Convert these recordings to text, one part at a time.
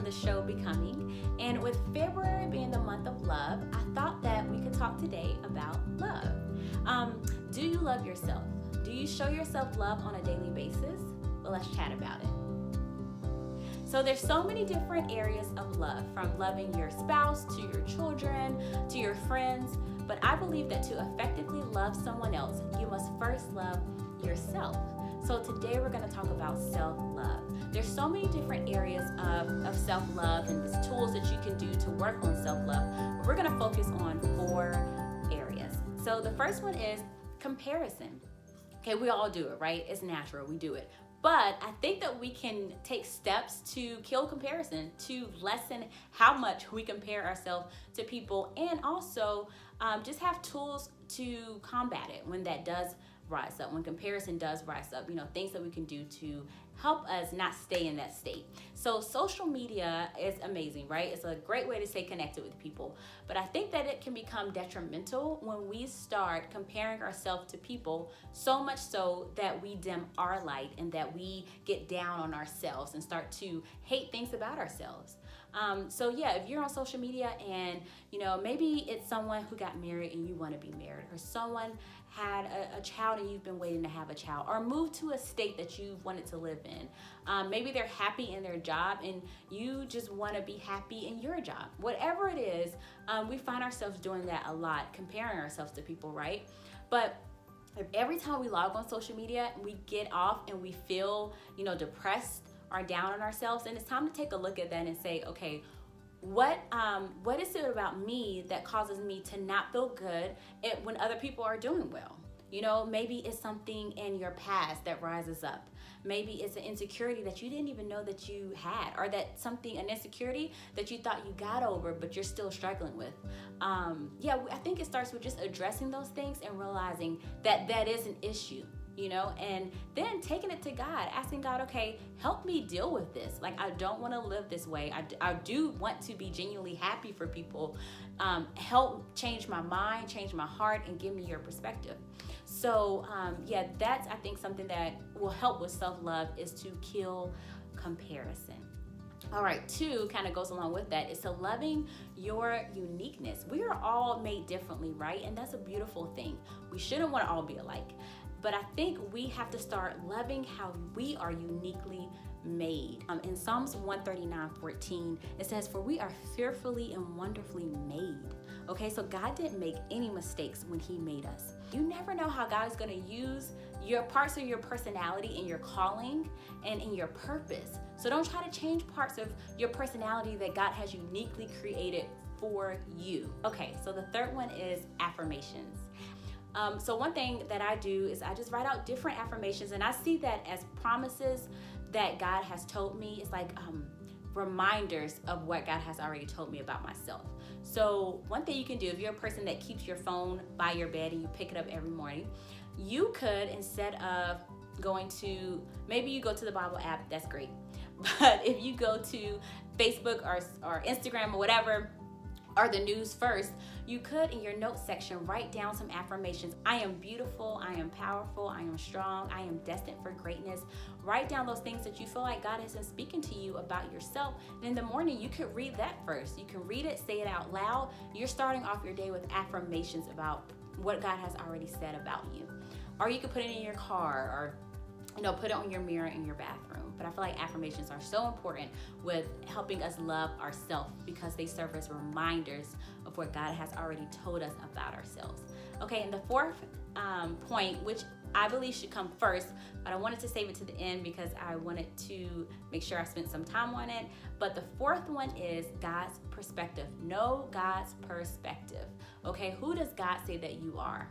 the show Becoming. And with February being the month of love, I thought that we could talk today about love. Do you love yourself? Do you show yourself love on a daily basis? Well, let's chat about it. So there's so many different areas of love, from loving your spouse to your children to your friends. But I believe that to effectively love someone else, you must first love yourself. So today we're going to talk about self-love. There's so many different areas of self-love and these tools that you can do to work on self-love. But we're going to focus on 4 areas. So the first one is comparison. Okay, we all do it, right? It's natural, we do it. But I think that we can take steps to kill comparison, to lessen how much we compare ourselves to people, and also just have tools to combat it when that does rise up, when comparison does rise up, things that we can do to help us not stay in that state. So social media is amazing, right? It's a great way to stay connected with people. But I think that it can become detrimental when we start comparing ourselves to people, so much so that we dim our light and that we get down on ourselves and start to hate things about ourselves. If you're on social media and maybe it's someone who got married and you want to be married, or someone had a child and you've been waiting to have a child, or moved to a state that you've wanted to live in. Maybe they're happy in their job and you just want to be happy in your job. Whatever it is, we find ourselves doing that a lot, comparing ourselves to people, right? But if every time we log on social media, we get off and we feel, depressed or down on ourselves, and it's time to take a look at that and say, okay, what is it about me that causes me to not feel good when other people are doing well? Maybe it's something in your past that rises up. Maybe it's an insecurity that you didn't even know that you had, or an insecurity that you thought you got over, but you're still struggling with. I think it starts with just addressing those things and realizing that that is an issue. And then taking it to God, asking God, okay, help me deal with this. Like, I don't want to live this way. I do want to be genuinely happy for people. Help change my mind, change my heart, and give me your perspective. So, that's, I think, something that will help with self-love, is to kill comparison. All right, 2 kind of goes along with that, is to loving your uniqueness. We are all made differently, right? And that's a beautiful thing. We shouldn't want to all be alike. But I think we have to start loving how we are uniquely made. In Psalms 139:14, it says, "For we are fearfully and wonderfully made." Okay, so God didn't make any mistakes when He made us. You never know how God is going to use your parts of your personality in your calling and in your purpose. So don't try to change parts of your personality that God has uniquely created for you. Okay, so the third one is affirmations. So one thing that I do is I just write out different affirmations, and I see that as promises that God has told me. It's like reminders of what God has already told me about myself. So one thing you can do, if you're a person that keeps your phone by your bed and you pick it up every morning, you could, instead of maybe you go to the Bible app, that's great. But if you go to Facebook or Instagram or whatever, or the news first, you could, in your notes section, write down some affirmations. I am beautiful, I am powerful, I am strong, I am destined for greatness. Write down those things that you feel like God has been speaking to you about yourself. And in the morning, you could read that first. You can read it, say it out loud. You're starting off your day with affirmations about what God has already said about you. Or you could put it in your car, or put it on your mirror in your bathroom. But I feel like affirmations are so important with helping us love ourselves, because they serve as reminders of what God has already told us about ourselves. Okay, and the 4th point, which I believe should come first, but I wanted to save it to the end because I wanted to make sure I spent some time on it. But the 4th one is God's perspective. Know God's perspective. Okay, who does God say that you are?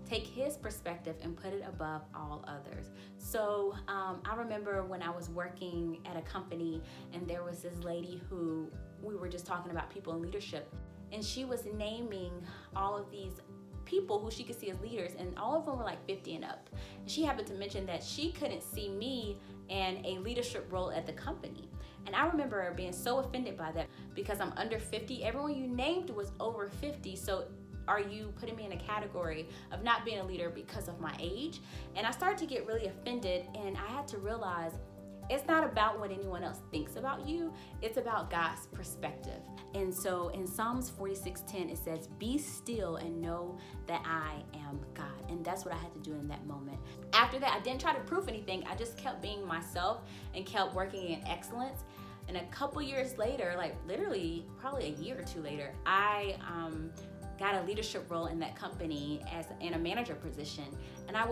Take His perspective and put it above all others. So I remember when I was working at a company, and there was this lady who we were just talking about people in leadership, and she was naming all of these people who she could see as leaders, and all of them were like 50 and up. And she happened to mention that she couldn't see me in a leadership role at the company. And I remember being so offended by that, because I'm under 50. Everyone you named was over 50. So are you putting me in a category of not being a leader because of my age? And I started to get really offended, and I had to realize it's not about what anyone else thinks about you. It's about God's perspective. And so in Psalms 46:10, it says, "Be still and know that I am God." And that's what I had to do in that moment. After that, I didn't try to prove anything. I just kept being myself and kept working in excellence. And a couple years later, like literally probably a year or two later, I got a leadership role in that company in a manager position. And I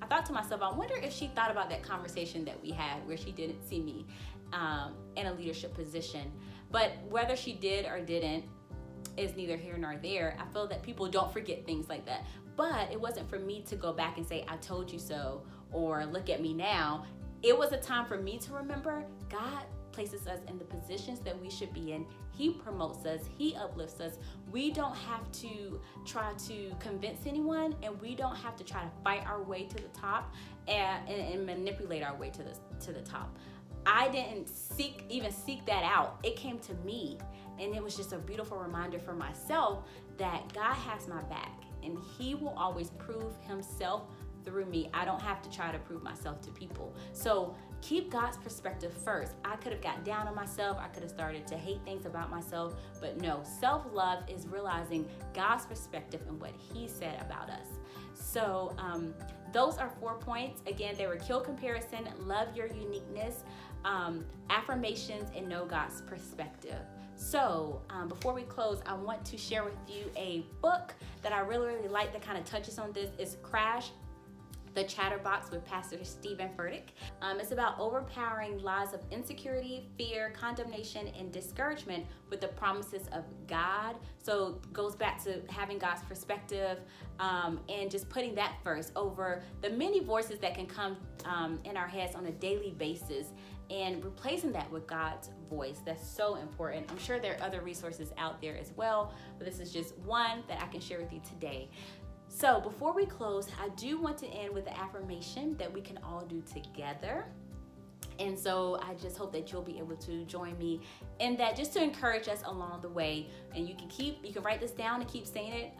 thought to myself, I wonder if she thought about that conversation that we had where she didn't see me in a leadership position. But whether she did or didn't is neither here nor there. I feel that people don't forget things like that. But it wasn't for me to go back and say, "I told you so," or "look at me now." It was a time for me to remember God places us in the positions that we should be in. He promotes us. He uplifts us. We don't have to try to convince anyone, and we don't have to try to fight our way to the top and manipulate our way to the top. I didn't even seek that out. It came to me, and it was just a beautiful reminder for myself that God has my back, and He will always prove Himself through me. I don't have to try to prove myself to people. So keep God's perspective first. I could have got down on myself. I could have started to hate things about myself. But no, self-love is realizing God's perspective and what He said about us. So those are 4 points. Again, they were: kill comparison, love your uniqueness, affirmations, and know God's perspective. So before we close, I want to share with you a book that I really, really like that kind of touches on this. It's Crash the Chatterbox with Pastor Stephen Furtick. It's about overpowering lies of insecurity, fear, condemnation, and discouragement with the promises of God. So it goes back to having God's perspective and just putting that first over the many voices that can come in our heads on a daily basis, and replacing that with God's voice. That's so important. I'm sure there are other resources out there as well, but this is just one that I can share with you today. So before we close, I do want to end with the affirmation that we can all do together. And so I just hope that you'll be able to join me in that, just to encourage us along the way. And you can write this down and keep saying it,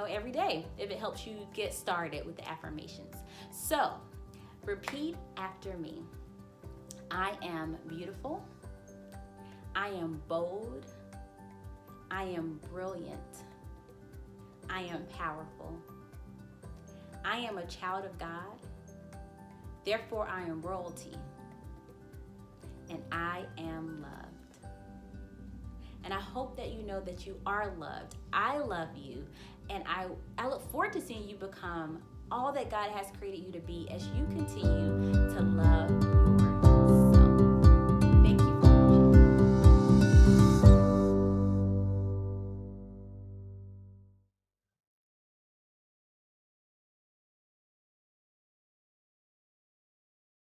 every day if it helps you get started with the affirmations. So repeat after me. I am beautiful. I am bold. I am brilliant. I am powerful. I am a child of God. Therefore, I am royalty. And I am loved. And I hope that you know that you are loved. I love you. And I look forward to seeing you become all that God has created you to be as you continue to love